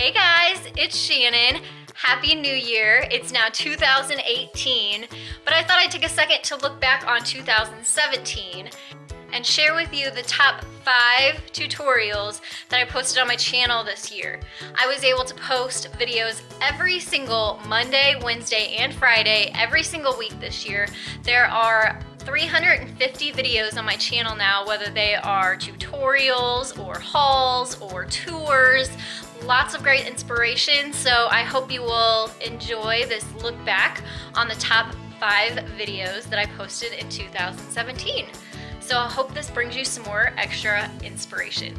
Hey guys, it's Shannon. Happy New Year. It's now 2018, but I thought I'd take a second to look back on 2017 and share with you the top 5 tutorials that I posted on my channel this year. I was able to post videos every single Monday, Wednesday, and Friday, every single week this year. There are 350 videos on my channel now, whether they are tutorials or hauls or tours. Lots of great inspiration, so I hope you will enjoy this look back on the top 5 videos that I posted in 2017. So I hope this brings you some more extra inspiration.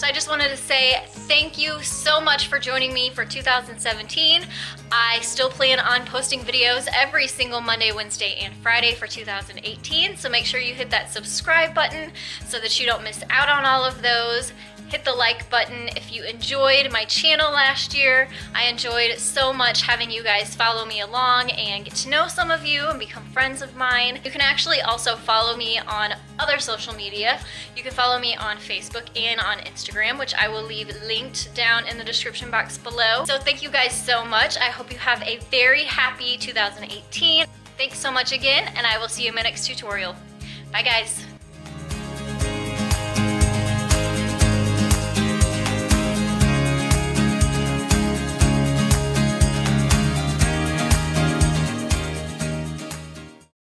I just wanted to say thank you so much for joining me for 2017. I still plan on posting videos every single Monday, Wednesday, and Friday for 2018, so make sure you hit that subscribe button so that you don't miss out on all of those. Hit the like button if you enjoyed my channel last year. I enjoyed so much having you guys follow me along and get to know some of you and become friends of mine. You can actually also follow me on other social media. You can follow me on Facebook and on Instagram, which I will leave linked down in the description box below. So thank you guys so much. I hope you have a very happy 2018. Thanks so much again, and I will see you in my next tutorial. Bye guys.